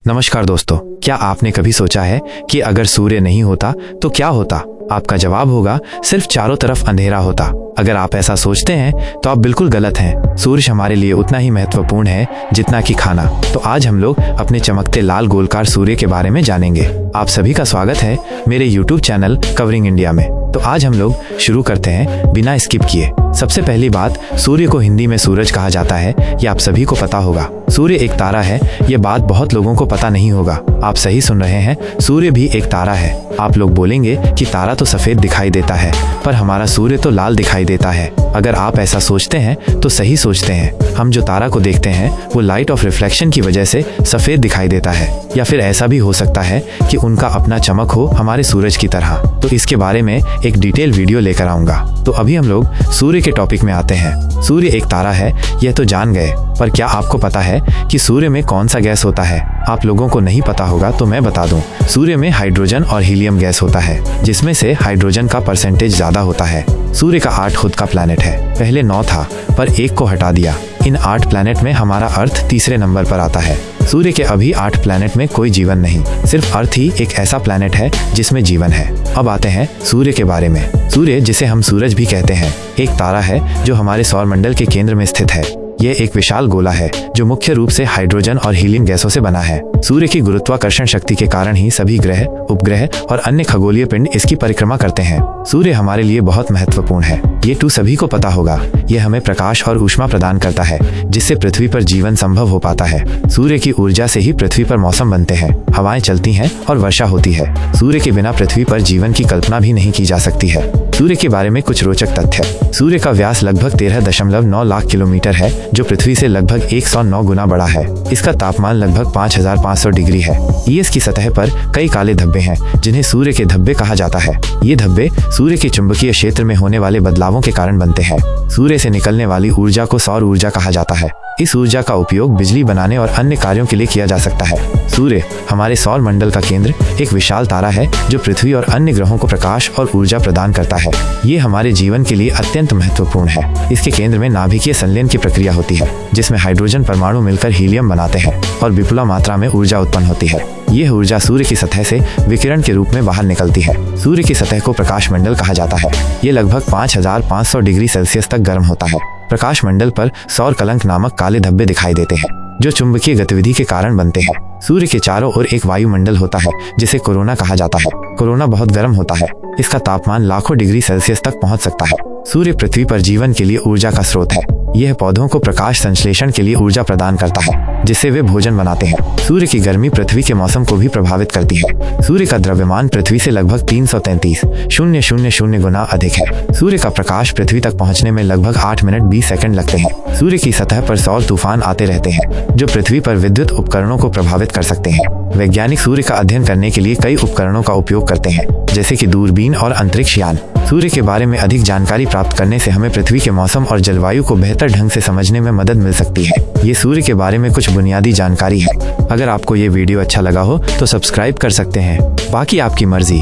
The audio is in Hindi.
नमस्कार दोस्तों, क्या आपने कभी सोचा है कि अगर सूर्य नहीं होता तो क्या होता? आपका जवाब होगा सिर्फ चारों तरफ अंधेरा होता। अगर आप ऐसा सोचते हैं तो आप बिल्कुल गलत हैं। सूर्य हमारे लिए उतना ही महत्वपूर्ण है जितना कि खाना। तो आज हम लोग अपने चमकते लाल गोलकार सूर्य के बारे में जानेंगे। आप सभी का स्वागत है मेरे YouTube चैनल कवरिंग इंडिया में। तो आज हम लोग शुरू करते हैं बिना स्किप किए। सबसे पहली बात, सूर्य को हिंदी में सूरज कहा जाता है, ये आप सभी को पता होगा। सूर्य एक तारा है, ये बात बहुत लोगों को पता नहीं होगा। आप सही सुन रहे हैं, सूर्य भी एक तारा है। आप लोग बोलेंगे कि तारा तो सफेद दिखाई देता है, पर हमारा सूर्य तो लाल दिखाई देता है। अगर आप ऐसा सोचते हैं तो सही सोचते हैं। हम जो तारा को देखते हैं वो लाइट ऑफ रिफ्लेक्शन की वजह से सफेद दिखाई देता है, या फिर ऐसा भी हो सकता है कि उनका अपना चमक हो हमारे सूरज की तरह। तो इसके बारे में एक डिटेल वीडियो लेकर आऊंगा। तो अभी हम लोग सूर्य के टॉपिक में आते हैं। सूर्य एक तारा है, यह तो जान गए, पर क्या आपको पता है कि सूर्य में कौन सा गैस होता है? आप लोगों को नहीं पता होगा तो मैं बता दूं। सूर्य में हाइड्रोजन और हीलियम गैस होता है, जिसमें से हाइड्रोजन का परसेंटेज ज्यादा होता है। सूर्य का 8 खुद का प्लैनेट है। पहले 9 था, पर 1 को हटा दिया। इन 8 प्लैनेट में हमारा अर्थ तीसरे नंबर पर आता है। सूर्य के अभी 8 प्लैनेट में कोई जीवन नहीं, सिर्फ अर्थ ही एक ऐसा प्लैनेट है जिसमें जीवन है। अब आते हैं सूर्य के बारे में। सूर्य, जिसे हम सूरज भी कहते हैं, एक तारा है जो हमारे सौर मंडल के केंद्र में स्थित है। यह एक विशाल गोला है जो मुख्य रूप से हाइड्रोजन और हीलियम गैसों से बना है। सूर्य की गुरुत्वाकर्षण शक्ति के कारण ही सभी ग्रह, उपग्रह और अन्य खगोलीय पिंड इसकी परिक्रमा करते हैं। सूर्य हमारे लिए बहुत महत्वपूर्ण है, ये सभी को पता होगा। यह हमें प्रकाश और ऊष्मा प्रदान करता है, जिससे पृथ्वी पर जीवन संभव हो पाता है। सूर्य की ऊर्जा से ही पृथ्वी पर मौसम बनते हैं, हवाएं चलती हैं और वर्षा होती है। सूर्य के बिना पृथ्वी पर जीवन की कल्पना भी नहीं की जा सकती है। सूर्य के बारे में कुछ रोचक तथ्य। सूर्य का व्यास लगभग 13.9 लाख किलोमीटर है, जो पृथ्वी से लगभग 109 गुना बड़ा है। इसका तापमान लगभग 5500 डिग्री है। ईएस की सतह पर कई काले धब्बे हैं, जिन्हें सूर्य के धब्बे कहा जाता है। ये धब्बे सूर्य के चुंबकीय क्षेत्र में होने वाले बदलावों के कारण बनते हैं। सूर्य से निकलने वाली ऊर्जा को सौर ऊर्जा कहा जाता है। इस ऊर्जा का उपयोग बिजली बनाने और अन्य कार्यों के लिए किया जा सकता है। सूर्य हमारे सौर मंडल का केंद्र एक विशाल तारा है जो पृथ्वी और अन्य ग्रहों को प्रकाश और ऊर्जा प्रदान करता है। ये हमारे जीवन के लिए अत्यंत महत्वपूर्ण है। इसके केंद्र में नाभिकीय संलयन की प्रक्रिया होती है, जिसमें हाइड्रोजन परमाणु मिलकर हीलियम बनाते हैं और विपुल मात्रा में ऊर्जा उत्पन्न होती है। यह ऊर्जा सूर्य की सतह से विकिरण के रूप में बाहर निकलती है। सूर्य की सतह को प्रकाश मंडल कहा जाता है। ये लगभग 5500 डिग्री सेल्सियस तक गर्म होता है। प्रकाश मंडल पर सौर कलंक नामक काले धब्बे दिखाई देते हैं, जो चुंबकीय गतिविधि के कारण बनते हैं। सूर्य के चारों ओर एक वायुमंडल होता है, जिसे कोरोना कहा जाता है। कोरोना बहुत गर्म होता है, इसका तापमान लाखों डिग्री सेल्सियस तक पहुंच सकता है। सूर्य पृथ्वी पर जीवन के लिए ऊर्जा का स्रोत है। यह पौधों को प्रकाश संश्लेषण के लिए ऊर्जा प्रदान करता है, जिससे वे भोजन बनाते हैं। सूर्य की गर्मी पृथ्वी के मौसम को भी प्रभावित करती है। सूर्य का द्रव्यमान पृथ्वी से लगभग 333,000 गुना अधिक है। सूर्य का प्रकाश पृथ्वी तक पहुंचने में लगभग 8 मिनट 20 सेकंड लगते हैं। सूर्य की सतह पर सौर तूफान आते रहते हैं, जो पृथ्वी पर विद्युत उपकरणों को प्रभावित कर सकते हैं। वैज्ञानिक सूर्य का अध्ययन करने के लिए कई उपकरणों का उपयोग करते हैं, जैसे कि दूरबीन और अंतरिक्ष यान। सूर्य के बारे में अधिक जानकारी प्राप्त करने से हमें पृथ्वी के मौसम और जलवायु को बेहतर ढंग से समझने में मदद मिल सकती है। ये सूर्य के बारे में कुछ बुनियादी जानकारी है। अगर आपको ये वीडियो अच्छा लगा हो तो सब्सक्राइब कर सकते हैं, बाकी आपकी मर्जी।